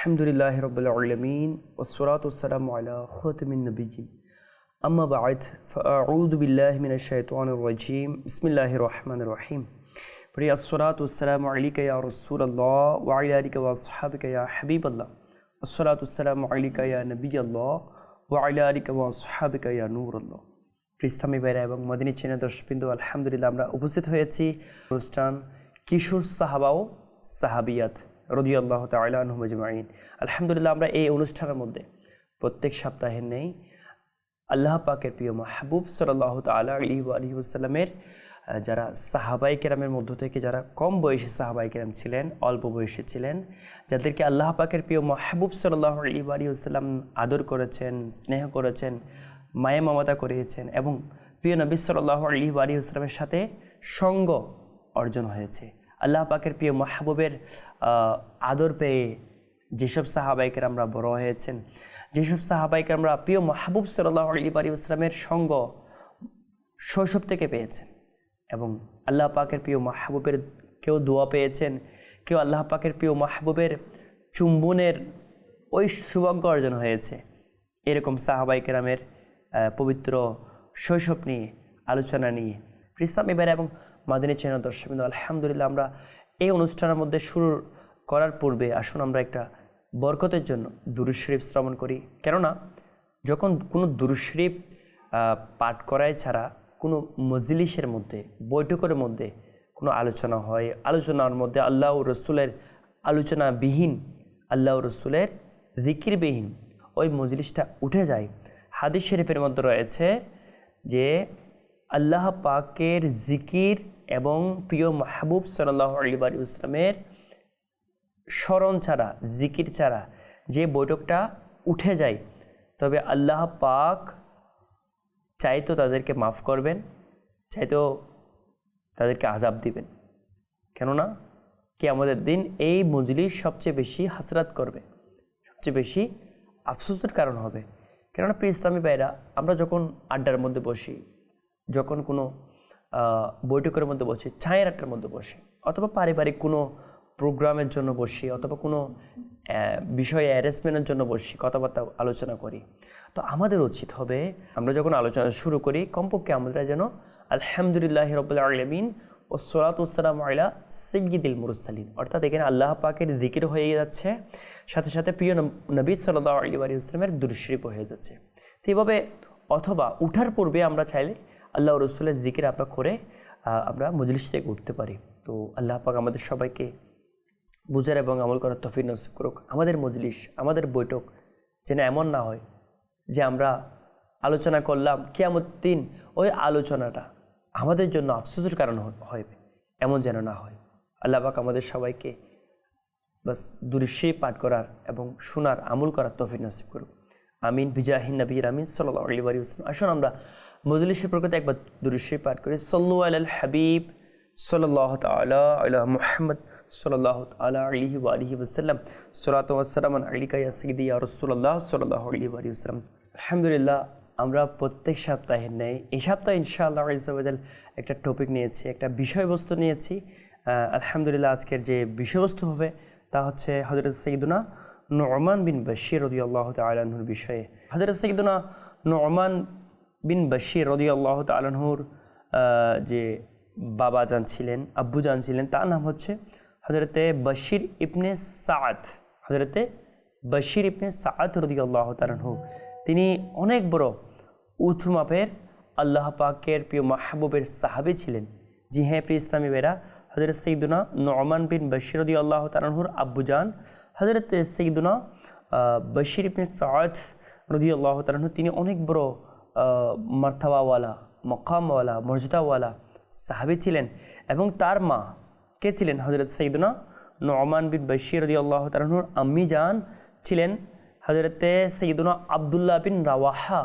আলহামদুলিল্লাহি রাব্বিল আলামিন ওয়াসসালাতু ওয়াসসালামু আলা খাতামিন নাবিয়্যিন আম্মা বা'দ ফাআউযু বিল্লাহি মিনাশ শাইতানির রাজীম বিসমিল্লাহির রহমানির রহিম। প্রিয় আসসালাতু ওয়াসসালামু আলাইকা ইয়া রাসূলুল্লাহ ওয়া আলা আলিকা ওয়া আসহাবিকা ইয়া হাবিবাল্লাহ। আসসালাতু ওয়াসসালামু আলাইকা ইয়া নবিয়াল্লাহ ওয়া আলা আলিকা ওয়া আসহাবিকা ইয়া নূরুল্লাহ। ইসলামী ভাইরা এবং মদিনী চ্যানেল দর্শকবৃন্দ, আলহামদুলিল্লাহ আমরা উপস্থিত হয়েছি অনুষ্ঠান কিশোর সাহাবা ও সাহাবিয়াত রাদিয়াল্লাহু তাআলা আনহুম আজমাইন। আলহামদুলিল্লাহ আমরা এই অনুষ্ঠানের মধ্যে প্রত্যেক সপ্তাহে নেই আল্লাহ পাকের প্রিয় মাহবুব সাল্লাল্লাহু তাআলা আলাইহি ওয়াসাল্লামের যারা সাহাবায়ে কেরামের মধ্য থেকে যারা কম বয়সী সাহাবায়ে কেরাম ছিলেন, অল্প বয়সী ছিলেন, যাদেরকে আল্লাহ পাকের প্রিয় মাহবুব সাল্লাল্লাহু আলাইহি ওয়াসাল্লাম আদর করেছেন, স্নেহ করেছেন, মায়া মমতা করিয়েছেন এবং প্রিয় নবী সাল্লাল্লাহু আলাইহি ওয়াসাল্লামের সাথে সঙ্গ অর্জন হয়েছে। আল্লাহ পাকের প্রিয় মাহবুবের আদর পেয়ে যেসব সাহাবায়ে কেরামরা বড় হয়েছেন, যেসব সাহাবায়ে কেরামরা প্রিয় মাহবুব সাল্লাল্লাহু আলাইহি ওয়াসাল্লামের সঙ্গ শৈশব থেকে পেয়েছেন এবং আল্লাহ পাকের প্রিয় মাহবুবের কেউ দোয়া পেয়েছেন, কেউ আল্লাহ পাকের প্রিয় মাহবুবের চুম্বনের ওই সৌভাগ্য অর্জন হয়েছে। এরকম সাহাবায়ে কেরামের পবিত্র শৈশব নিয়ে আলোচনা নিয়ে ইসলামী ভাইরা এবং মদিনী চ্যানেল দর্শকবৃন্দ, আলহামদুলিল্লাহ আমরা এই অনুষ্ঠানের মধ্যে শুরু করার পূর্বে আসুন আমরা একটা বরকতের জন্য দুরূদ শরীফ শ্রবণ করি। কেননা যখন কোনো দুরূদ শরীফ পাঠ করায় ছাড়া কোনো মজলিসের মধ্যে, বৈঠকের মধ্যে কোনো আলোচনা হয়, আলোচনার মধ্যে আল্লাহ ও রসুলের আলোচনাবিহীন, আল্লাহ ও রসুলের জিকিরবিহীন ওই মজলিসটা উঠে যায়। হাদিস শরীফের মধ্যে রয়েছে যে আল্লাহ পাকের জিকির এবং প্রিয় মাহবুব সাল্লাল্লাহু আলাইহি ওয়াসাল্লামের স্মরণ ছাড়া, জিকির ছাড়া যে বৈঠকটা উঠে যায়, তবে আল্লাহ পাক চাইতো তাদেরকে মাফ করবেন, চাইতো তাদেরকে আযাব দিবেন। কেননা কিয়ামতের দিন এই মজলিস সবচেয়ে বেশি হাসরাত করবে, সবচেয়ে বেশি আফসোসের কারণ হবে। কেননা প্রিয় ইসলামী ভাইরা, আমরা যখন আড্ডার মধ্যে বসি, যখন কোনো বৈঠকের মধ্যে বসি, ছায়ের আড্ডার মধ্যে বসি, অথবা পারিবারিক কোনো প্রোগ্রামের জন্য বসি, অথবা কোনো বিষয়ে অ্যারেঞ্জমেন্টের জন্য বসি, কথাবার্তা আলোচনা করি, তো আমাদের উচিত হবে আমরা যখন আলোচনা শুরু করি কমপক্ষে আমরা যেন আলহামদুলিল্লাহি রাব্বিল আলামিন ওয়াসসালাতু ওয়াসসালামু আলা সাইয়্যিদিল মুরসালিন, অর্থাৎ এখানে আল্লাহ পাকের জিকির হয়ে যাচ্ছে, সাথে সাথে প্রিয় নবী সাল্লাল্লাহু আলাইহি ওয়াসাল্লামের দুরূদ শরীফ হয়ে যাচ্ছে। তো এইভাবে অথবা উঠার পূর্বে আমরা চাইলে আল্লাহ রসুলের জিকির আমরা করে আমরা মজলিস থেকে উঠতে পারি। তো আল্লাহ পাক আমাদের সবাইকে বুঝার এবং আমল করার তৌফিক নসিব করুক। আমাদের মজলিস, আমাদের বৈঠক যেন এমন না হয় যে আমরা আলোচনা করলাম, কিয়ামত দিন ওই আলোচনাটা আমাদের জন্য আফসোসের কারণ হবে, এমন যেন না হয়। আল্লাহ পাক আমাদের সবাইকে বাস দুরূদ শরীফ পাঠ করার এবং শোনার, আমল করার তৌফিক নসিব করুক। আমিন বিজাহিন নবীর আমিন সাল্লাল্লাহু আলাইহি ওয়াসাল্লাম। আসুন আমরা মজলিসের প্রকৃতি একবার দুরূদ শরীফ পাঠ করি। সাল্লু আলাল হাবিব সাল্লাল্লাহু তাআলা আলা মুহাম্মদ সাল্লাল্লাহু তাআলা আলাইহি ওয়া আলিহি ওয়াসাল্লাম। সালাতু ওয়াসসালামু আলাইকা ইয়া সাইয়্যিদি ইয়া রাসূলুল্লাহ সাল্লাল্লাহু আলাইহি ওয়াসাল্লাম। আলহামদুলিল্লাহ আমরা প্রত্যেক সপ্তাহে নেই, এই সপ্তাহে ইনশাআল্লাহ আযজা ওয়া জাল একটা টপিক নিয়েছি, একটা বিষয়বস্তু নিয়েছি। আলহামদুলিল্লাহ আজকের যে বিষয়বস্তু হবে তা হচ্ছে হযরত সাইয়্যিদুনা নু'মান বিন বাশীর রাদিয়াল্লাহু তাআলা আনহুর বিষয়ে। হযরত সাইয়্যিদুনা নু'মান বিন বাশীর রাদিয়াল্লাহু তাআলা আনহুর যে বাবা জান ছিলেন, আব্বু জান ছিলেন, তার নাম হচ্ছে হযরতে বশীর ইবনে সাদ। হযরতে বশীর ইবনে সাদ রাদিয়াল্লাহু তাআলা আনহু তিনি অনেক বড় উঁচু মাপের আল্লাহ পাকের প্রিয় মাহবুবের সাহাবী ছিলেন। জি হ্যাঁ প্রিয় ইসলামী ভাইরা, হযরত সাইয়্যিদুনা নু'মান বিন বাশীর রাদিয়াল্লাহু তাআলা আনহুর আব্বু জান হযরত সাইয়্যিদুনা বশীর ইবনে সাদ রাদিয়াল্লাহু তাআলা আনহু তিনি অনেক বড় মারতাবাওয়ালা, মকামওয়ালা, মর্যাদাওয়ালা সাহাবী ছিলেন এবং তার মা কে ছিলেন? হযরত সাইয়্যিদুনা নু'মান বিন বাশীর রাদিয়াল্লাহু তাআলা আনহুর আম্মি জান ছিলেন হযরতে সাইয়্যিদুনা আব্দুল্লাহ বিন রাওয়াহা,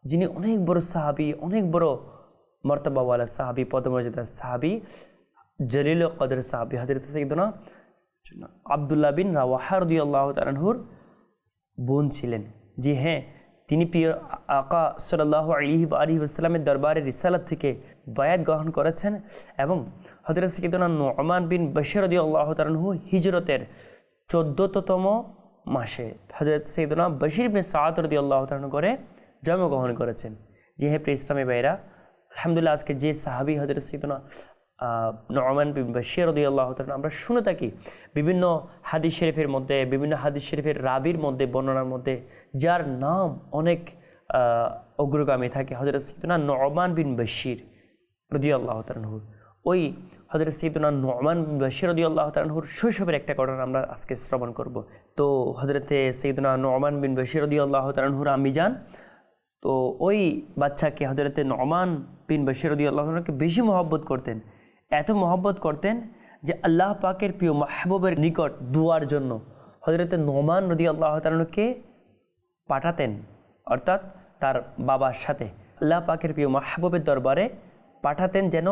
যিনি অনেক বড় সাহাবী, অনেক বড় মর্তাবাওয়ালা সাহাবী, পদমর্যাদার সাহাবী, জলিল কদর সাহাবী হযরত সাইয়্যিদুনা আব্দুল্লাহ বিন রাওয়াহা রাদিয়াল্লাহু তাআলা আনহুর বোন ছিলেন। জি হ্যাঁ, তিনি প্রিয় আকা সাল্লাল্লাহু আলাইহি ওয়াসাল্লামের দরবারে রিসালাত থেকে বায়াত গ্রহণ করেছেন এবং হযরত সাইয়্যিদুনা নু'মান বিন বাশীর রাদিয়াল্লাহু তাআলা আনহু হিজরতের 14তম মাসে হযরত সাইয়েদনা বশির বিন সাদ রাদিয়াল্লাহু তাআলা করে জন্মগ্রহণ করেছেন। যে হে প্রিয় ইসলামী ভাইরা, আলহামদুলিল্লাহ আজকে যে সাহাবী হযরত সাইয়েদনা নু'মান বিন বশির রাদিয়াল্লাহু তাআলা আমরা শুনে থাকি বিভিন্ন হাদিস শরীফের মধ্যে, বিভিন্ন হাদিস শরীফের রাবির মধ্যে, বর্ণনার মধ্যে যার নাম অনেক অগ্রগামী থাকে, হযরত সাইয়েদনা নু'মান বিন বশির রাদিয়াল্লাহু তাআলা। ওই হযরত সাইয়েদনা নু'মান বিন বশির রাদিয়াল্লাহু তাআলার শৈশবের একটা ঘটনা আমরা আজকে শ্রবণ করব। তো হযরতে সাইয়েদনা নু'মান বিন বশির রাদিয়াল্লাহু তাআলার আম্মি যান, তো ওই বাচ্চাকে হযরতে নু'মান বিন বশির রাদিয়াল্লাহু তাআলাকে বেশি মহব্বত করতেন, এত মহব্বত করতেন যে আল্লাহ পাকের প্রিয় মাহবুবের নিকট দুয়ার জন্য হযরতে নু'মান রাদিয়াল্লাহু তাআলাকে পাঠাতেন, অর্থাৎ তার বাবার সাথে আল্লাহ পাকের প্রিয় মাহবুবের দরবারে পাঠাতেন যেন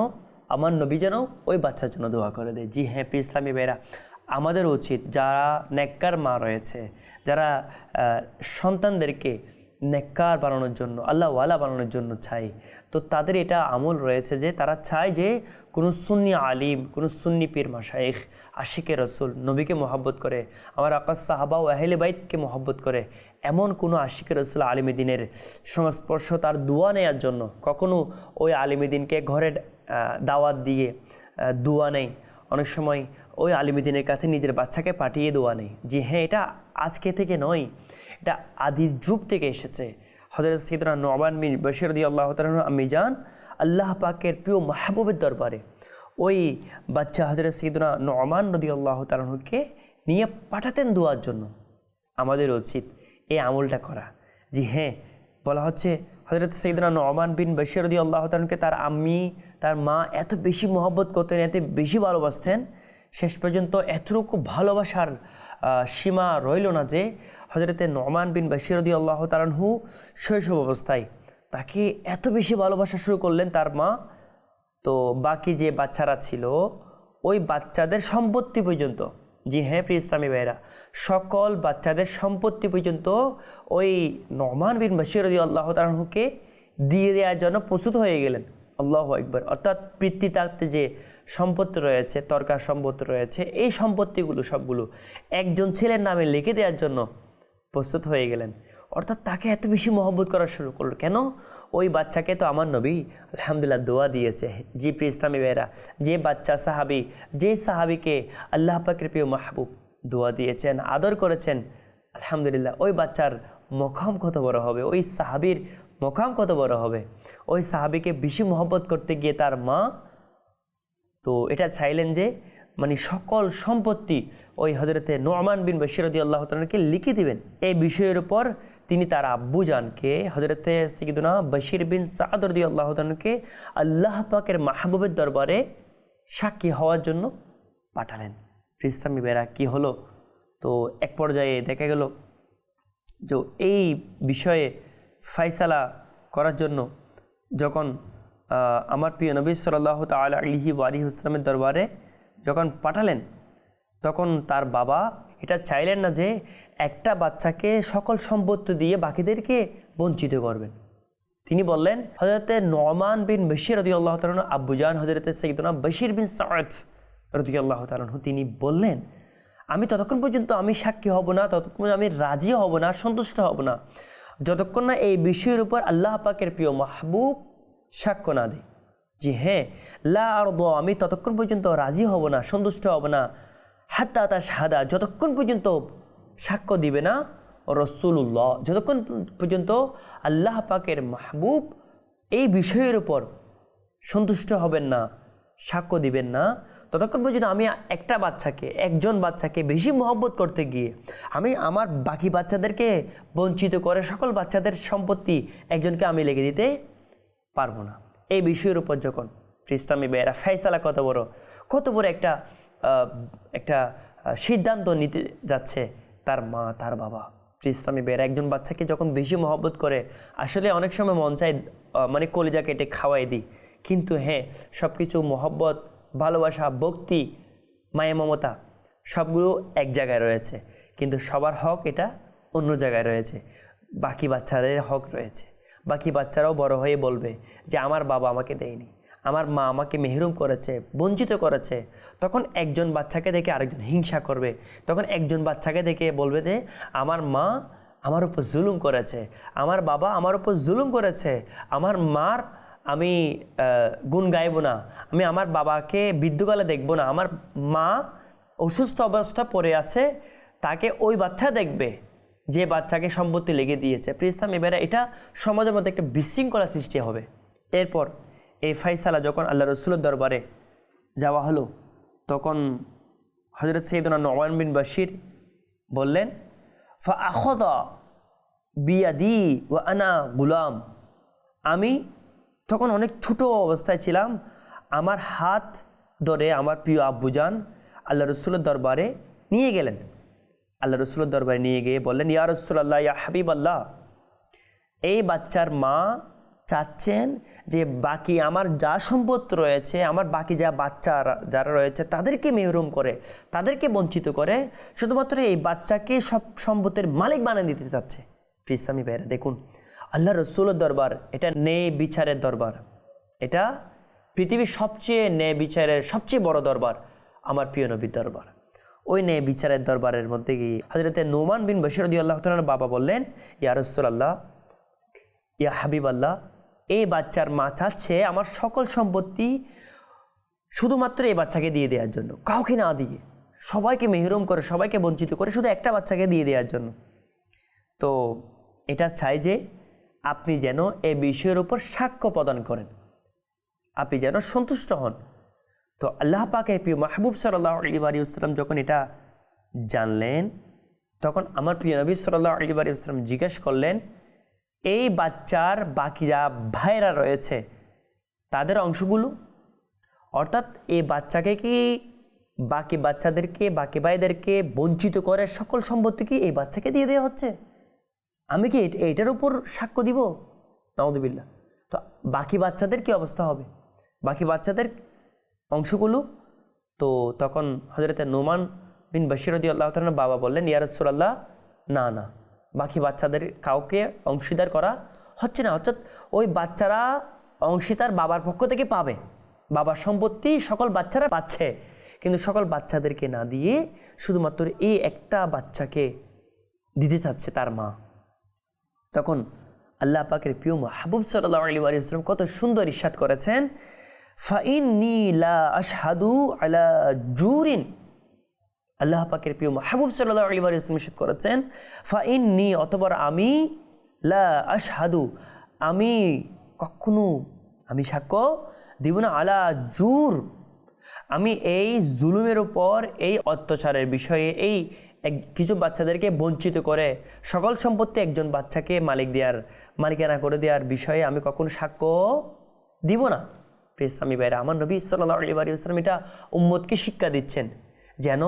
আমার নবী যেন ওই বাচ্চার জন্য দোয়া করে দেয়। জি হ্যাঁ প্রিয় ইসলামী ভাইরা, আমাদের উচিত যারা নেককার মা রয়েছে, যারা সন্তানদেরকে নেককার বানানোর জন্য, আল্লাহওয়ালা বানানোর জন্য চাই, তো তাদের এটা আমল রয়েছে যে তারা চায় যে কোনো সুন্নি আলিম, কোনো সুন্নি পীর মাশায়েখ, আশিকে রসুল, নবীকে মহব্বত করে, আমার আকা সাহাবা ও আহলে বাইতকে মহব্বত করে এমন কোনো আশিকে রসুল আলিমে দ্বীনের সংস্পর্শ তার দোয়া নেওয়ার জন্য কখনো ওই আলিমে দ্বীনকে ঘরে দাওয়াত দিয়ে দোয়া নেই, অনেক সময় ওই আলিমে দ্বীনের কাছে নিজের বাচ্চাকে পাঠিয়ে দোয়া নেই। জি হ্যাঁ, এটা আজকে থেকে নয়, এটা আদি যুগ থেকে এসেছে। হযরত সাইয়েদনা নু'মান বিন বশির রাদিয়াল্লাহু তাআলা আম্মি যান আল্লাহ পাকের প্রিয় মাহবুবের দরবারে ওই বাচ্চা হযরত সাইয়েদনা নু'মান রাদিয়াল্লাহু তাআলাকে নিয়ে পাঠাতেন দোয়ার জন্য। আমাদের উচিত এই আমলটা করা। জি হ্যাঁ, বলা হচ্ছে হযরত সাইয়েদনা নু'মান বিন বশির রাদিয়াল্লাহু তাআলাকে তার আম্মি, তার মা এত বেশি মহব্বত করতেন, এত বেশি ভালোবাসতেন, শেষ পর্যন্ত এতটুকু ভালোবাসার সীমা রইল না যে হযরতে নু'মান বিন বশির রাদিয়াল্লাহু তাআলা শৈশব অবস্থায় তাকে এত বেশি ভালোবাসা শুরু করলেন তার মা, তো বাকি যে বাচ্চারা ছিল ওই বাচ্চাদের সম্পত্তি পর্যন্ত, জি হ্যাঁ প্রিয় ইসলামী ভাইরা, সকল বাচ্চাদের সম্পত্তি পর্যন্ত ওই নু'মান বিন বশির রাদিয়াল্লাহু তাআলাকে দিয়ে দেওয়ার জন্য প্রস্তুত হয়ে গেলেন। আল্লাহু আকবার। অর্থাৎ পিতৃতাতে যে সম্পত্তি রয়েছে, তরকার সম্পত্তি রয়েছে, এই সম্পত্তিগুলো সবগুলো একজন ছেলের নামে লিখে দেওয়ার জন্য প্রস্তুত হয়ে গেলেন। অর্থাৎ তাকে এত বেশি মহব্বত করা শুরু করলো কেন? ওই বাচ্চাকে তো আমার নবী আলহামদুলিল্লাহ দোয়া দিয়েছে। জি প্রিয় ইসলামী ভাইরা, যে বাচ্চা সাহাবি, যে সাহাবিকে আল্লাহ পাকের প্রিয় মাহবুব দোয়া দিয়েছেন, আদর করেছেন, আলহামদুলিল্লাহ ওই বাচ্চার মকাম কত বড় হবে, ওই সাহাবির মকাম কত বড় হবে। ওই সাহাবিকে বেশি মহব্বত করতে গিয়ে তার মা তো এটা চাইলেন যে মানে সকল সম্পত্তি ওই হযরতে নু'মান বিন বশির রাদিয়াল্লাহু তাআলাকে লিখে দিবেন। এই বিষয়ের উপর তিনি তার আব্বুজানকে হযরতে সাইয়েদনা বশির বিন সাদ রাদিয়াল্লাহু তাআলাকে আল্লাহ পাকের মাহবুবের দরবারে সাক্ষী হওয়ার জন্য পাঠালেন। ইসলামী বেরা কি হলো, তো এক পর্যায়ে দেখা গেল যে এই বিষয়ে ফায়সালা করার জন্য যখন আমার প্রিয় নবী সাল্লাল্লাহু তাআলা আলাইহি ওয়া আলিহি ওয়াসাল্লামের দরবারে যখন পাঠালেন, তখন তার বাবা এটা চাইলেন না যে একটা বাচ্চাকে সকল সম্পত্তি দিয়ে বাকিদেরকে বঞ্চিত করবেন। তিনি বললেন হযরতে নু'মান বিন বশির রাদিয়াল্লাহু তাআলা আব্বুজান হযরতে সাইয়েদনা বশির বিন সাদ রাদিয়াল্লাহু তাআলা তিনি বললেন, আমি ততক্ষণ পর্যন্ত আমি সাক্ষী হব না, ততক্ষণ আমি রাজি হব না, সন্তুষ্ট হব না, যতক্ষণ না এই বিষয়ের উপর আল্লাহ পাকের প্রিয় মাহবুব সাক্ষ্য না দেয়। জি হ্যাঁ, লা আরদু, আমি ততক্ষণ পর্যন্ত রাজি হব না, সন্তুষ্ট হব না, হাত্তা তাশহাদা, যতক্ষণ পর্যন্ত সাক্ষ্য দিবে না রাসূলুল্লাহ, যতক্ষণ পর্যন্ত আল্লাহ পাকের মাহবুব এই বিষয়ের উপর সন্তুষ্ট হবেন না, সাক্ষ্য দিবেন না, ততক্ষণ পর্যন্ত আমি একটা বাচ্চাকে, একজন বাচ্চাকে বেশি মহব্বত করতে গিয়ে আমি আমার বাকি বাচ্চাদেরকে বঞ্চিত করে সকল বাচ্চাদের সম্পত্তি একজনকে আমি লেগে দিতে পারবো না। এই বিষয়ের উপর যখন ইসলামী ভাইয়েরা ফায়সালা কত বড় একটা সিদ্ধান্ত নিতে যাচ্ছে তার মা, তার বাবা। ইসলামী ভাইয়েরা একজন বাচ্চাকে যখন বেশি মহব্বত করে, আসলে অনেক সময় মন চায় মানে কলিজা কেটে খাওয়াই দিই, কিন্তু হ্যাঁ সব কিছু মহব্বত, ভালোবাসা, ভক্তি, মায়া, মমতা সবগুলো এক জায়গায় রয়েছে, কিন্তু সবার হক এটা অন্য জায়গায় রয়েছে। বাকি বাচ্চাদের হক রয়েছে, বাকি বাচ্চারাও বড় হয়ে বলবে যে আমার বাবা আমাকে দেয়নি, আমার মা আমাকে মেহরুম করেছে, বঞ্চিত করেছে, তখন একজন বাচ্চাকে দেখে আরেকজন হিংসা করবে। তখন একজন বাচ্চাকে দেখে বলবে যে আমার মা আমার উপর জুলুম করেছে, আমার বাবা আমার উপর জুলুম করেছে, আমার মার আমি গুণ গাইব না, আমি আমার বাবাকে বৃদ্ধকালে দেখব না, আমার মা অসুস্থ অবস্থা পড়ে আছে, তাকে ওই বাচ্চা দেখবে যে বাচ্চাকে সম্পত্তি লেগে দিয়েছে। প্রিয় ইসলাম, এবারে এটা সমাজের মধ্যে একটা বিশৃঙ্খলা সৃষ্টি হবে। এরপর এই ফাইসালা যখন আল্লাহ রসুলের দরবারে যাওয়া হলো, তখন হযরত সৈয়দনা নু'মান বিন বাশির বললেন, ফা আখাযা বিয়াদি ওয়া আনা গুলাম, আমি তখন অনেক ছোট অবস্থায় ছিলাম, আমার হাত ধরে আমার প্রিয় আব্বুজান আল্লাহ রসুলের দরবারে নিয়ে গেলেন। আল্লাহ রসুলের দরবারে নিয়ে গিয়ে বললেন, ইয়া রাসূলুল্লাহ, ইয়া হাবিবাল্লাহ, এই বাচ্চার মা চাচ্ছেন যে বাকি আমার যা সম্পদ রয়েছে, আমার বাকি যা বাচ্চা যারা রয়েছে তাদেরকে মেহরুম করে, তাদেরকে বঞ্চিত করে, শুধুমাত্র এই বাচ্চাকে সব সম্পদের মালিক বানিয়ে দিতে চাচ্ছে। ইসলামী ভাইরা দেখুন, আল্লাহ রসুলের দরবার এটা ন্যায় বিচারের দরবার, এটা পৃথিবীর সবচেয়ে ন্যায় বিচারের সবচেয়ে বড় দরবার আমার প্রিয় নবীর দরবার। ওই ন্যায় বিচারের দরবারের মধ্যে গিয়ে হযরতে নু'মান বিন বাশির রাদিয়াল্লাহু তাআলার বাবা বললেন, ইয়া রাসূলুল্লাহ, ইয়া হাবিবাল্লাহ, এই বাচ্চার মা চাচ্ছে আমার সকল সম্পত্তি শুধুমাত্র এই বাচ্চাকে দিয়ে দেওয়ার জন্য, কাউকে না দিয়ে, সবাইকে মেহরুম করে, সবাইকে বঞ্চিত করে শুধু একটা বাচ্চাকে দিয়ে দেওয়ার জন্য। তো এটা চাই যে আপনি যেন এই বিষয়ের উপর সাক্ষ্য প্রদান করেন, আপনি যেন সন্তুষ্ট হন। তো আল্লাহ পাকের প্রিয় মাহবুব সাল্লাল্লাহু আলাইহি ওয়াসাল্লাম যখন এটা জানলেন, তখন আমার প্রিয় নবী সাল্লাল্লাহু আলাইহি ওয়াসাল্লাম জিজ্ঞেস করলেন, এই বাচ্চার বাকি যা ভাইরা রয়েছে তাদের অংশগুলো, অর্থাৎ এই বাচ্চাকে কি বাকি বাচ্চাদেরকে, বাকি ভাইদেরকে বঞ্চিত করে সকল সম্পত্তি কি এই বাচ্চাকে দিয়ে দেওয়া হচ্ছে? আমি কি এইটার উপর সাক্ষ্য দিব? নাউযুবিল্লাহ। তো বাকি বাচ্চাদের কি অবস্থা হবে, বাকি বাচ্চাদের অংশগুলো? তো তখন হযরতে নু'মান বিন বাশির রাদিয়াল্লাহু তাআলার বাবা বললেন, ইয়া রাসূলুল্লাহ, না না, বাকি বাচ্চাদের কাউকে অংশীদার করা হচ্ছে না, অর্থাৎ ওই বাচ্চারা অংশীদার বাবার পক্ষ থেকে পাবে, বাবার সম্পত্তি সকল বাচ্চারা পাচ্ছে, কিন্তু সকল বাচ্চাদেরকে না দিয়ে শুধুমাত্র এই একটা বাচ্চাকে দিতে চাচ্ছে তার মা। তখন আল্লাহ পাকের প্রিয় মাহবুব সাল্লাল্লাহু আলাইহি ওয়াসাল্লাম কত সুন্দর ইরশাদ করেছেন, ফাইন্নী লা আশহাদু আলা জুরিন। আল্লাহ পাকের প্রিয় মাহবুব সাল্লাল্লাহু আলাইহি ওয়াসাল্লাম ইরশাদ করেছেন, ফাইন্নী, অতঃপর আমি, লা আশহাদু, আমি কখনো আমি সাক্ষ্য দিব না, আলা জুর, আমি এই জুলুমের উপর, এই অত্যাচারের বিষয়ে, এই কিছু বাচ্চাদেরকে বঞ্চিত করে সকল সম্পত্তি একজন বাচ্চাকে মালিকানা করে দেওয়ার বিষয়ে আমি কখনো সাক্ষ্য দিব না। ইসলামী ভাইরা, আমার নবী সাল্লাল্লাহু আলাইহি ওয়াসাল্লাম এটা উম্মতকে শিক্ষা দিচ্ছেন, যেন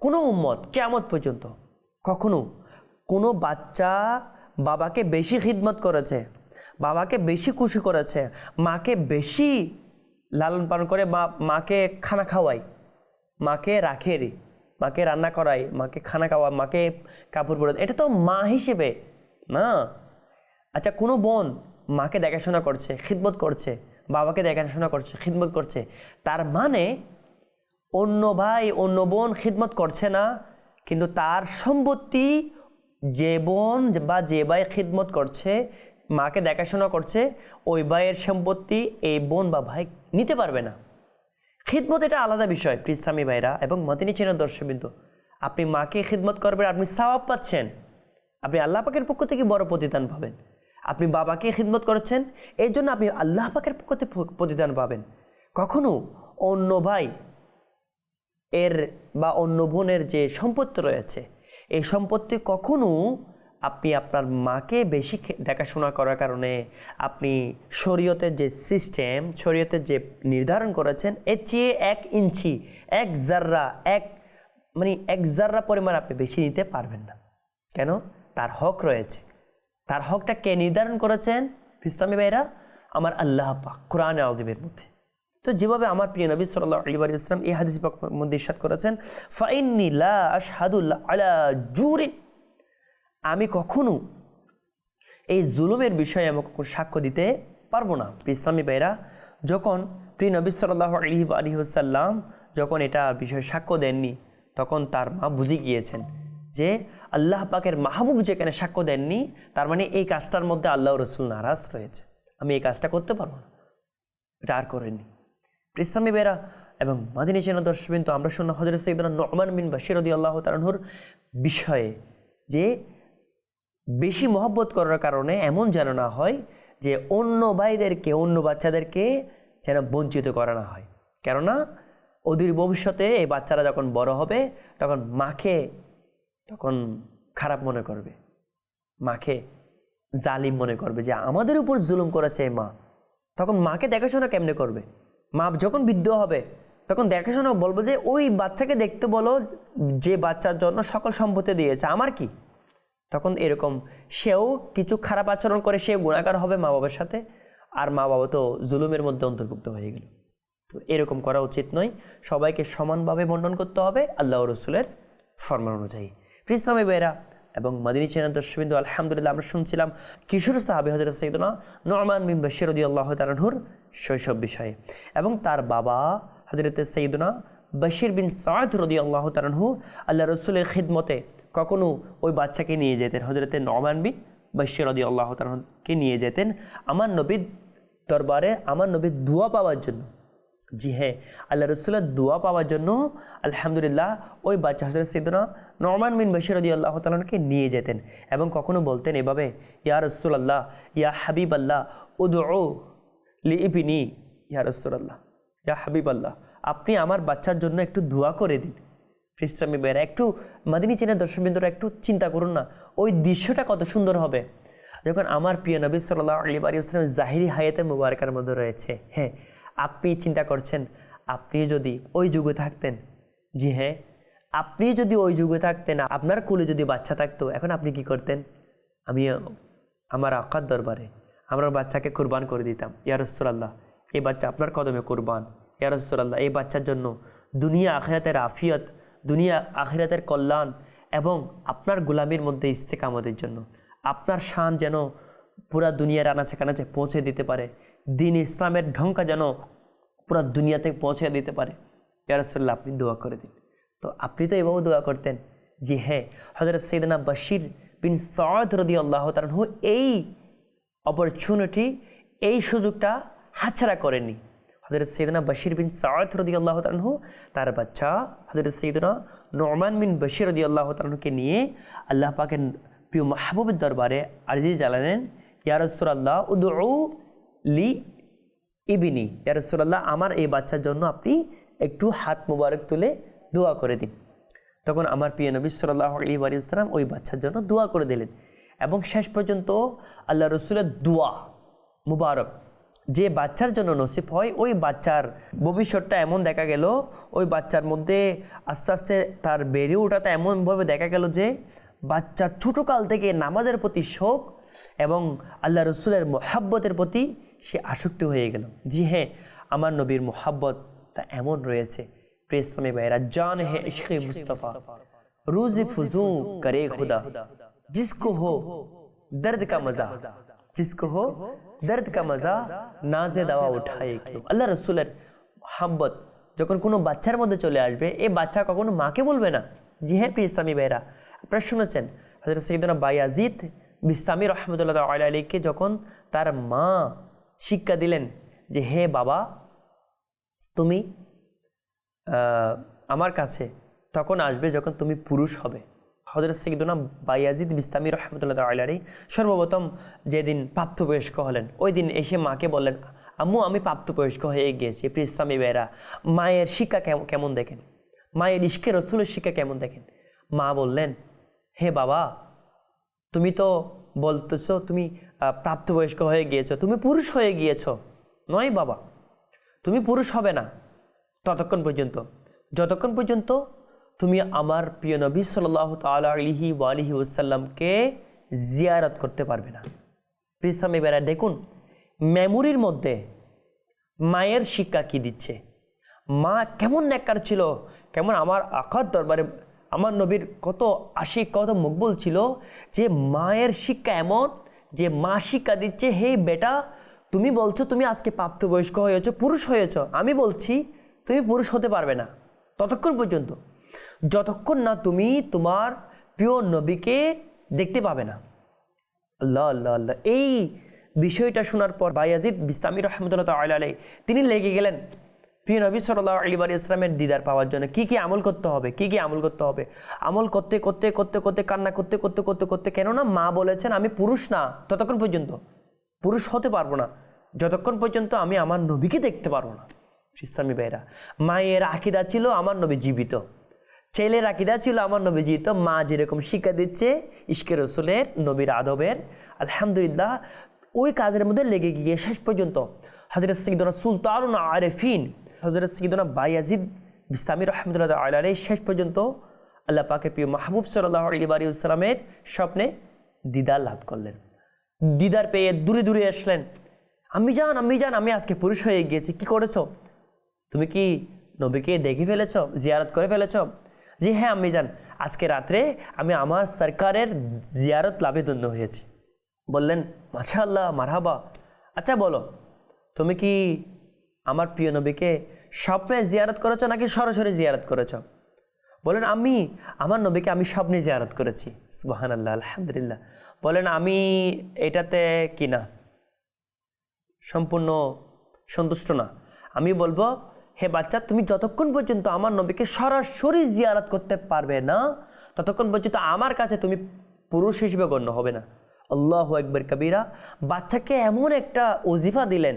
কোনো উম্মত কিয়ামত পর্যন্ত কখনো কোনো বাচ্চা বাবাকে বেশি খিদমত করেছে, বাবাকে বেশি খুশি করেছে, মাকে বেশি লালন পালন করে, মাকে খানা খাওয়াই, মাকে রাখে, মাকে রান্না করাই, মাকে খানা খাওয়া, মাকে কাপড় পরে, এটা তো মা হিসেবে না। আচ্ছা, কোনো বোন মাকে দেখাশোনা করছে, খিদমত করছে, বাবাকে দেখাশোনা করছে, খিদমত করছে, তার মানে অন্য ভাই অন্য বোন খিদমত করছে না, কিন্তু তার সম্পত্তি যে বোন বা যে ভাই খিদমত করছে, মাকে দেখাশোনা করছে, ওই ভাইয়ের সম্পত্তি এই বোন বা ভাই নিতে পারবে না। খিদমত এটা আলাদা বিষয়। ইসলামী ভাইরা এবং মদিনী চেনার দর্শকবৃন্দ, আপনি মাকে খিদমত করবেন, আপনি সওয়াব পাচ্ছেন, আপনি আল্লাহ পাকের পক্ষ থেকে বড় প্রতিদান পাবেন। আপনি বাবাকে খিদমত করেছেন, এই জন্য আপনি আল্লাহ পাকের পক্ষ থেকে প্রতিদান পাবেন। কখনো অন্য ভাই এর বা অন্য বোনের যে সম্পত্তি রয়েছে, এই সম্পত্তি কখনো আপনি আপনার মাকে বেশি দেখাশোনা করার কারণে আপনি শরীয়তের যে সিস্টেম, শরীয়তের যে নির্ধারণ করেছেন, এর চেয়ে 1 ইঞ্চি, 1 জাররা, এক জাররা পরিমাণ আপনি বেশি নিতে পারবেন না। কেন? তার হক রয়েছে। তার হকটা কে নির্ধারণ করেছেন? ইসলামী ভাইরা, আমার আল্লাহ পাক কোরআনে আযীমের মধ্যে। তো যেভাবে আমার প্রিয় নবী সাল্লাল্লাহু আলাইহি ওয়াসাল্লাম এই হাদিস মধ্যে ইরশাদ করেছেন, ফাইন্নী লা আশহাদু আলা জুরিন, আমি কখনো এই জুলুমের বিষয়ে আমি কখনো সাক্ষ্য দিতে পারবো না। ইসলামী ভাইরা, যখন প্রিয় নবী সাল্লাল্লাহু আলাইহি ওয়াসাল্লাম যখন এটা বিষয়ে সাক্ষ্য দেননি, তখন তার মা বুঝে গিয়েছেন যে আল্লাহ পাকের মাহবুব যেখানে সাক্ষ্য দেননি, তার মানে এই কাজটার মধ্যে আল্লাহ রসুল নারাজ রয়েছে, আমি এই কাজটা করতে পারবো না, এটা আর করেননি। ইসলামী বেরা এবং মাদিনী চেনা দর্শকবৃন্দ, আমরা শুনলাম হযরত সাইয়েদনা নু'মান বিন বাশির রাদিয়াল্লাহু তাআলা আনহুর বিষয়ে যে বেশি মহব্বত করার কারণে এমন যেন না হয় যে অন্য ভাইদেরকে, অন্য বাচ্চাদেরকে যেন বঞ্চিত করা না হয়। কেননা অদূর ভবিষ্যতে এই বাচ্চারা যখন বড় হবে তখন মাকে তখন খারাপ মনে করবে, মাকে জালিম মনে করবে যে আমাদের উপর জুলুম করেছে এই মা। তখন মাকে দেখাশোনা কেমনে করবে? মা যখন বৃদ্ধ হবে তখন দেখাশোনা বলবো যে ওই বাচ্চাকে দেখতে বলো যে বাচ্চার জন্য সকল সম্পত্তি দিয়েছে, আমার কি? তখন এরকম সেও কিছু খারাপ আচরণ করে সে গুণাকার হবে মা বাবার সাথে, আর মা বাবা তো জুলুমের মধ্যে অন্তর্ভুক্ত হয়ে গেল। তো এরকম করা উচিত নয়, সবাইকে সমানভাবে বন্টন করতে হবে আল্লাহ রসুলের ফরমান অনুযায়ী। ইসলামী বেরা এবং মাদিনী চেনা দর্শকবৃন্দ, আলহামদুলিল্লাহ আমরা শুনছিলাম কিশোর সাহাবী হযরত সাইয়েদনা নু'মান বিন বাশির রাদিয়াল্লাহু তাআলা আনহুর শৈশব বিষয়ে, এবং তার বাবা হযরত সাইয়েদনা বাশির বিন সাদ রাদিয়াল্লাহু তাআলা আনহু আল্লাহ রসুলের খিদমতে কখনো ওই বাচ্চাকে নিয়ে যেতেন, হযরত নু'মান বিন বাশির রাদিয়াল্লাহু তাআলা আনহুকে নিয়ে যেতেন আমার নবীর দরবারে, আমার নবীর দোয়া পাওয়ার জন্য। জি হ্যাঁ, আল্লাহ রসুলের দোয়া পাওয়ার জন্য আলহামদুলিল্লাহ ওই বাচ্চা হযরত সাইয়েদনা নু'মান বিন বাশির রাদিয়াল্লাহু তাআলা আনহুকে নিয়ে যেতেন, এবং কখনো বলতেন এভাবে, ইয়া রাসূলুল্লাহ, ইয়া হাবিবাল্লাহ, উদউ লি ইবনি, ইয়া রাসূলুল্লাহ, ইয়া হাবিবাল্লাহ, আপনি আমার বাচ্চার জন্য একটু দোয়া করে দিন। ইসলামী ভাইরা, একটু মাদিনী চেনা দর্শকবৃন্দরা একটু চিন্তা করুন না, ওই দৃশ্যটা কত সুন্দর হবে যখন আমার প্রিয় নবী সাল্লাল্লাহু আলাইহি ওয়াসাল্লাম জাহিরি হায়াতে মুবারাকার মধ্যে রয়েছে। হ্যাঁ, আপনি চিন্তা করছেন আপনি যদি ওই যুগে থাকতেন, জি হ্যাঁ, আপনি যদি ওই যুগে থাকতেন, আপনার কোলে যদি বাচ্চা থাকতো, এখন আপনি কি করতেন? আমি আমার আকার দরবারে আমার বাচ্চাকে কুরবান করে দিতাম, ইয়া রাসূলুল্লাহ, এই বাচ্চা আপনার কদমে কুরবান, ইয়া রাসূলুল্লাহ, এই বাচ্চার জন্য দুনিয়া আখিরাতের আফিয়ত, দুনিয়া আখিরাতের কল্যাণ এবং আপনার গোলামির মধ্যে ইস্তেকামতের জন্য আপনার শান যেন পুরা দুনিয়ার আনাচে কানাচে পৌঁছে দিতে পারে, দিন ইসলামের ঢঙ্কা যেন পুরা দুনিয়াতে পৌঁছে দিতে পারে, ইয়া রাসূলুল্লাহ আপনি দোয়া করে দিন। তো আপনি তো এভাবে দোয়া করতেন। জি হ্যাঁ, হযরত সাইয়েদনা বাশির বিন সাদ রাদিয়াল্লাহু তাআলা আনহু এই অপরচুনিটি, এই সুযোগটা হাতছাড়া করেননি। হযরত সাইয়েদনা বাশির বিন সাদ রাদিয়াল্লাহু তাআলা আনহু তার বাচ্চা হযরত সাইয়েদনা নু'মান বিন বাশির রাদিয়াল্লাহু তাআলা আনহুকে নিয়ে আল্লাহ পাকের প্রিয় মাহবুবের দরবারে আরজি জ্বালালেন, ইয়া রাসূলুল্লাহ উদউ লি ইবনি, ইয়া রাসূলুল্লাহ আমার এই বাচ্চার জন্য আপনি একটু হাত মুবারক তুলে দোয়া করে দিন। তখন আমার প্রিয় নবী সাল্লাল্লাহু আলাইহি ওয়াসাল্লাম ওই বাচ্চার জন্য দোয়া করে দিলেন, এবং শেষ পর্যন্ত আল্লাহ রসুলের দোয়া মুবারক যে বাচ্চার জন্য নসিব হয়, ওই বাচ্চার ভবিষ্যৎটা এমন দেখা গেল, ওই বাচ্চার মধ্যে আস্তে আস্তে তার বেড়ে ওঠাটা এমনভাবে দেখা গেল যে বাচ্চার ছোটোকাল থেকে নামাজের প্রতি শোক এবং আল্লাহ রসুলের মোহাব্বতের প্রতি সে আসক্ত হয়ে গেল। জি হ্যাঁ, আমার নবীর মোহাব্বত তা এমন রয়েছে। প্রিয় ইসলামী ভাইরা, জান হে ইশকে মুস্তাফা রোজি ফুজু করে খুদা, जिसको हो दर्द का मजा, जिसको हो दर्द का मजा नाजे दवा उठाए क्यों। আল্লাহ রসুলের মোহাব্বত যখন কোনো বাচ্চার মধ্যে চলে আসবে, এই বাচ্চা কখনো মাকে বলবে না। জি হ্যাঁ প্রিয় ইসলামী ভাইরা, আপনারা শুনেছেন হযরত সাইয়েদনা বায়াজিদ বিস্তামি রাহমাতুল্লাহ আলাইহিকে যখন তার মা শিক্ষা দিলেন যে হে বাবা, তুমি আমার কাছে তখন আসবে যখন তুমি পুরুষ হবে। হযরত সাইয়েদনা বায়াজিদ বিস্তামি রাহমাতুল্লাহ আলাইহি সর্বপ্রথম যেদিন প্রাপ্তবয়স্ক হলেন, ওই দিন এসে মাকে বললেন, আম্মু আমি প্রাপ্তবয়স্ক হয়ে গিয়েছি। প্রিয় ইসলামী ভাইরা, মায়ের শিক্ষা কেমন দেখেন, মায়ের ইশকে রসুলের শিক্ষা কেমন দেখেন। মা বললেন, হে বাবা, তুমি তো বলতেছো তুমি প্রাপ্তবয়স্ক হয়ে গিয়েছো, তুমি পুরুষ হয়ে গিয়েছো। নয় বাবা, তুমি পুরুষ হবে না ততক্ষণ পর্যন্ত যতক্ষণ পর্যন্ত তুমি আমার প্রিয় নবী সাল্লাল্লাহু তাআলা আলাইহি ওয়াসাল্লামকে জিয়ারত করতে পারবে না। ইসলামী ভাইরা দেখুন, মেমোরির মধ্যে মায়ের শিক্ষা কি দিচ্ছে, মা কেমন নেককার ছিল, কেমন আমার আকার দরবারে আমার নবীর কত আশিক, কত মকবুল ছিল, যে মায়ের শিক্ষা এমন যে মা শিক্ষা দিচ্ছে, হে বেটা তুমি বলছো তুমি আজকে প্রাপ্তবয়স্ক হয়েছো, পুরুষ হয়েছো, আমি বলছি তুমি পুরুষ হতে পারবে না ততক্ষণ পর্যন্ত যতক্ষণ না তুমি তোমার প্রিয় নবীকে দেখতে পাবে না। আল্লাহ আল্লাহ আল্লাহ। এই বিষয়টা শোনার পর বায়াজিদ বিস্তামি রহমতুল্লাহ তাআলা আলাইহি তিনি লেগে গেলেন প্রিয় নবী সাল্লাল্লাহু আলাইহি ওয়াসাল্লামের দিদার পাওয়ার জন্য কি কি আমল করতে হবে, কি কি আমল করতে হবে। আমল করতে করতে করতে করতে কান্না করতে করতে করতে করতে, কেননা মা বলেছেন আমি পুরুষ না ততক্ষণ পর্যন্ত, পুরুষ হতে পারবো না যতক্ষণ পর্যন্ত আমি আমার নবীকে দেখতে পারবো না। ইসলামী ভাইরা, মায়ের আকীদা ছিল আমার নবী জীবিত, ছেলের আকীদা ছিল আমার নবী জীবিত। মা যেরকম শিক্ষা দিচ্ছে ইশকে রসুলের, নবীর আদবের, আলহামদুলিল্লাহ ওই কাজের মধ্যে লেগে গিয়ে শেষ পর্যন্ত হযরত সাইয়্যিদুনা সুলতানুল আরিফিন হযরত সাইয়্যিদুনা বায়াজিদ বিস্তামি রহমতুল্লাহ আলাইহি শেষ পর্যন্ত আল্লাহ পাকের প্রিয় মাহবুব সাল্লাল্লাহু আলাইহি ওয়াসাল্লামের স্বপ্নে দিদার লাভ করলেন। দিদার পেয়ে দূরে দূরে আসলেন, আম্মি জান আমি আজকে পুরুষ হয়ে গিয়েছি। কি করেছো? তুমি কি নবীকে দেখে ফেলেছো, জিয়ারত করে ফেলেছো? জি হ্যাঁ আম্মি জান, আজকে রাত্রে আমি আমার সরকারের জিয়ারত লাভে ধন্য হয়েছি। বললেন মাশাআল্লাহ মারহাবা। আচ্ছা বলো, তুমি কি আমার প্রিয় নবীকে স্বপ্নে জিয়ারত করেছো নাকি সরাসরি জিয়ারত করেছো? বলেন আমি আমার নবীকে আমি স্বপ্নে জিয়ারত করেছি। সুবহানাল্লাহ, আলহামদুলিল্লাহ। বলেন আমি এটাতে কি না, সম্পূর্ণ সন্তুষ্ট না। আমি বলবো হে বাচ্চা, তুমি যতক্ষণ পর্যন্ত আমার নবীকে সরাসরি জিয়ারত করতে পারবে না ততক্ষণ পর্যন্ত আমার কাছে তুমি পুরুষ হিসেবে গণ্য হবে না। আল্লাহু আকবার কবিরা। বাচ্চাকে এমন একটা ওজিফা দিলেন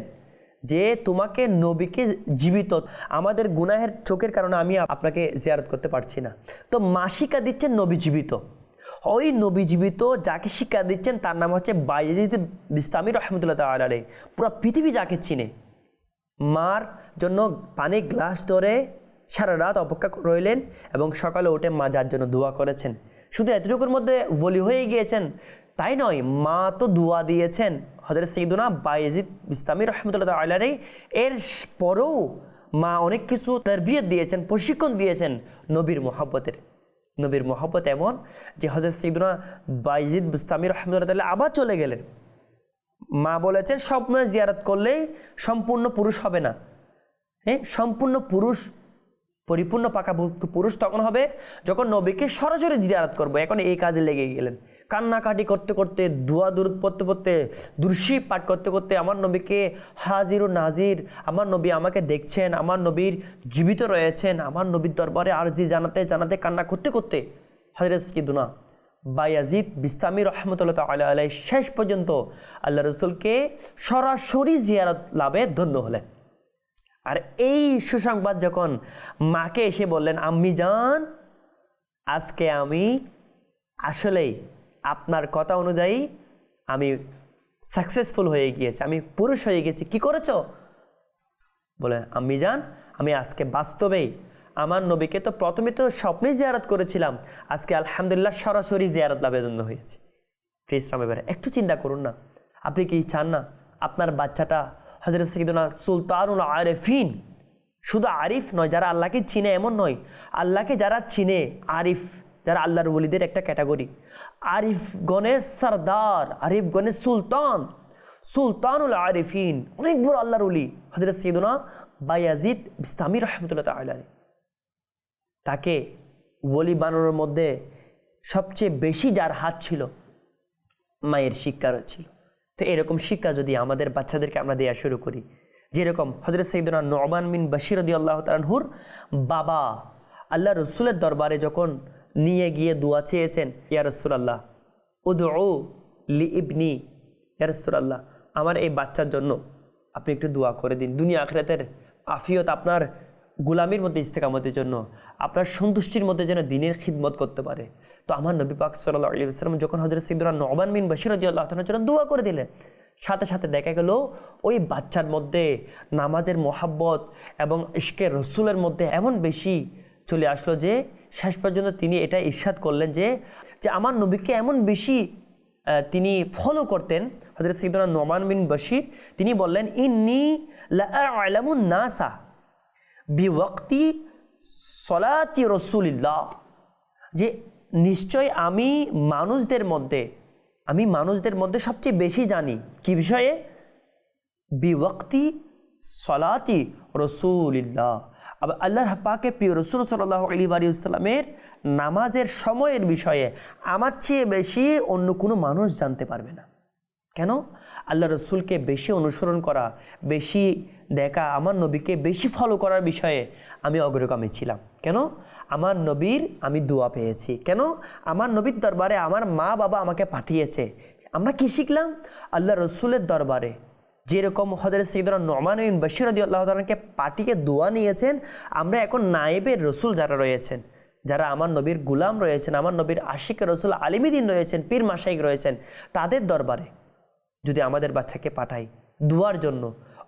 যে তোমাকে নবীকে জীবিত, আমাদের গুনাহের চোখের কারণে আমি আপনাকে জিয়ারত করতে পারছি না, তো মা শিক্ষা দিচ্ছেন নবী জীবিত। ওই নবী জীবিত যাকে শিক্ষা দিচ্ছেন তার নাম হচ্ছে বায়াজিদ বিস্তামি রহমতুল্লাহ তাআলা আলাইহি। পুরো পৃথিবী যাকে চিনে। মার জন্য পানি গ্লাস ধরে সারা রাত অপেক্ষা রইলেন এবং সকালে উঠে মা যার জন্য দোয়া করেছেন। শুধু এতটুকুর মধ্যে বলি হয়ে গিয়েছেন তাই নয়, মা তো দোয়া দিয়েছেন হযরত সাইয়্যিদুনা বায়াজিদ বিস্তামি রহমতুল্লাহ তাআলা আলাইহি। এর পরেও মা অনেক কিছু তারবিয়ত দিয়েছেন, প্রশিক্ষণ দিয়েছেন নবীর মহব্বতের। নবীর মহব্বত এমন যে হযরত সাইয়্যিদুনা বায়াজিদ বিস্তামি রহমতুল্লাহ তাআলা আবার চলে গেলেন। মা বলেছেন স্বপ্নে জিয়ারত করলেই সম্পূর্ণ পুরুষ হবে না। হ্যাঁ, সম্পূর্ণ পুরুষ, পরিপূর্ণ পাকাভুক্ত পুরুষ তখন হবে যখন নবীকে সরাসরি জিয়ারত করবো। এখন এই কাজে লেগে গেলেন, কান্নাকাটি করতে করতে, দোয়া দুরূদ পড়তে পড়তে, দুরূদ পাঠ করতে করতে আমার নবীকে হাজির ও নাজির, আমার নবী আমাকে দেখছেন, আমার নবীর জীবিত রয়েছেন, আমার নবীর দরবারে আরজি জানাতে জানাতে কান্না করতে করতে হযরত সাইয়্যিদুনা বায়াজিদ বিস্তামি রহমতুল্লাহ তাআলা আলাইহি শেষ পর্যন্ত আল্লাহ রসুলকে সরাসরি জিয়ারত লাভে ধন্য হলেন। আর এই সুসংবাদ যখন মাকে এসে বললেন, আম্মি জান আজকে আমি আসলেই আপনার কথা অনুযায়ী আমি সাকসেসফুল হয়ে গিয়েছি, আমি পুরুষ হয়ে গেছি। কি করেছো? বলে আম্মি জান আমি আজকে বাস্তবেই আমার নবীকে তো প্রথমে তো স্বপ্নে জিয়ারত করেছিলাম, আজকে আলহামদুলিল্লাহ সরাসরি জিয়ারত লাভে ধন্য হয়েছে। প্লিজ এবারে একটু চিন্তা করুন না, আপনি কি চান না আপনার বাচ্চাটা হযরত সাইয়্যিদুনা সুলতানুল আরিফিন, শুধু আরিফ নয়, যারা আল্লাহকে চিনে এমন নয়, আল্লাহকে যারা চিনে আরিফ, যারা আল্লাহর ওলিদের একটা ক্যাটাগরি, আরিফ গণের সরদার, আরিফ গণের সুলতান, সুলতানুল আরিফিন, অনেক বড় আল্লাহর ওলি হযরত সাইয়্যিদুনা বায়াজিদ বিস্তামি রহমতুল্লাহ তাআলা আলাইহি। তাকে ওলি বানানোর মধ্যে সবচেয়ে বেশি যার হাত ছিল মায়ের শিক্ষার ছিল। তো এরকম শিক্ষা যদি আমাদের বাচ্চাদেরকে আমরা দেওয়া শুরু করি, যেরকম হযরত সাইয়্যিদুনা নু'মান বিন বাশীর রাদিয়াল্লাহু তাআলা আনহুর বাবা আল্লাহ রসুলের দরবারে যখন নিয়ে গিয়ে দোয়া চেয়েছেন, ইয়া রাসূলুল্লাহ উদউ লি ইবনি, ইয়া রাসূলুল্লাহ আমার এই বাচ্চার জন্য আপনি একটু দোয়া করে দিন, দুনিয়া আখিরাতের আফিয়ত, আপনার গোলামির মধ্যে ইস্তেকামতের জন্য, আপনার সন্তুষ্টির মধ্যে যেন দিনের খিদমত করতে পারে। তো আমার নবী পাক সাল্লাল্লাহু আলাইহি ওয়াসাল্লাম যখন হযরত সাইয়্যিদুনা নু'মান বিন বাশীর রাদিয়াল্লাহু তাআলার জন্য দোয়া করে দিলেন, সাথে সাথে দেখা গেল ওই বাচ্চার মধ্যে নামাজের মহাব্বত এবং ইশকে রসুলের মধ্যে এমন বেশি চলে আসলো যে শেষ পর্যন্ত তিনি এটা ইরশাদ করলেন যে আমার নবীকে এমন বেশি তিনি ফলো করতেন। হযরত সাইয়্যিদুনা নু'মান বিন বাশীর তিনি বললেন, ইন্নী লা আ'লামুন নাসা বিওয়াক্তি সলাতি রাসূলিল্লাহ, যে নিশ্চয় আমি মানুষদের মধ্যে সবচেয়ে বেশি জানি কি বিষয়ে? বিওয়াক্তি সলাতি রসুলিল্লাহ। আবার আল্লাহর পাকের প্রিয় রসুল সাল্লাল্লাহু আলাইহি ওয়াসাল্লামের নামাজের সময়ের বিষয়ে আমার চেয়ে বেশি অন্য কোনো মানুষ জানতে পারবে না। কেন? আল্লাহ রসুলকে বেশি অনুসরণ করা, বেশি দেখা, আমার নবীকে বেশি ফলো করার বিষয়ে আমি অগ্রগামী ছিলাম। কেন? আমার নবীর আমি দোয়া পেয়েছি। কেন? আমার নবীর দরবারে আমার মা বাবা আমাকে পাঠিয়েছে। আমরা কি শিখলাম? আল্লাহ রসুলের দরবারে যেরকম হযরত সাইয়েদনা নু'মান বিন বাশীর রাদিয়াল্লাহু তাআলাকে পাঠিয়ে দোয়া নিয়েছেন, আমরা এখন নায়েবের রসুল যারা রয়েছেন, যারা আমার নবীর গুলাম রয়েছেন, আমার নবীর আশিক রসুল আলিমুদ্দিন রয়েছেন, পীর মাশাইখ রয়েছেন, তাদের দরবারে যদি আমাদের বাচ্চাকে পাঠাই দোয়ার জন্য,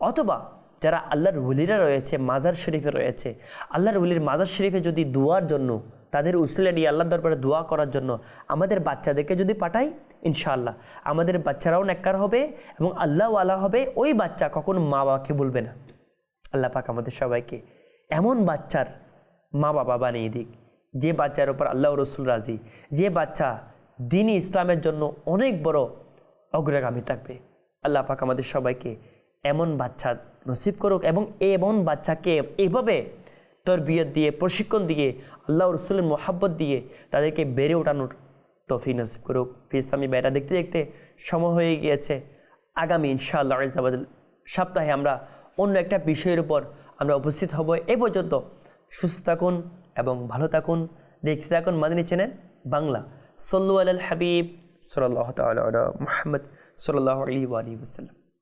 অথবা যারা আল্লাহর ওলিরা রয়েছে মাজার শরীফে রয়েছে, আল্লাহর ওলির মাজার শরীফে যদি দোয়ার জন্য, তাদের উসিলা নিয়ে আল্লাহর দরবারে দোয়া করার জন্য আমাদের বাচ্চাদেরকে যদি পাঠাই, ইনশাআল্লাহ আমাদের বাচ্চারাও নেককার হবে এবং আল্লাহওয়ালা হবে। ওই বাচ্চা কখনো মা বাবাকে বলবে না। আল্লাহ পাক আমাদের সবাইকে এমন বাচ্চার মা বাবা বানিয়ে দিক, যে বাচ্চার উপর আল্লাহ রসুল রাজি, যে বাচ্চা দ্বীন ইসলামের জন্য অনেক বড় অগ্রগামী থাকবে। আল্লাহ পাক আমাদের সবাইকে এমন বাচ্চা নসিব করুক এবং এমন বাচ্চাকে এভাবে তরবিয়ত দিয়ে, প্রশিক্ষণ দিয়ে, আল্লাহ রসুলের মোহাব্বত দিয়ে তাদেরকে বেড়ে ওঠানোর তৌফিক নসিব করুক। ইসলামী বাইরা দেখতে দেখতে সময় হয়ে গিয়েছে। আগামী ইনশাআল্লাহ সপ্তাহে আমরা অন্য একটা বিষয়ের উপর আমরা উপস্থিত হব। এই পর্যন্ত সুস্থ থাকুন এবং ভালো থাকুন। দেখতে থাকুন মাদানী চ্যানেল বাংলা। সাল্লু আলাল হাবিব সাল্লাল্লাহু তাআলা আলা মুহাম্মদ সাল্লাল্লাহু আলাইহি ওয়া আলিহি ওয়াসাল্লাম।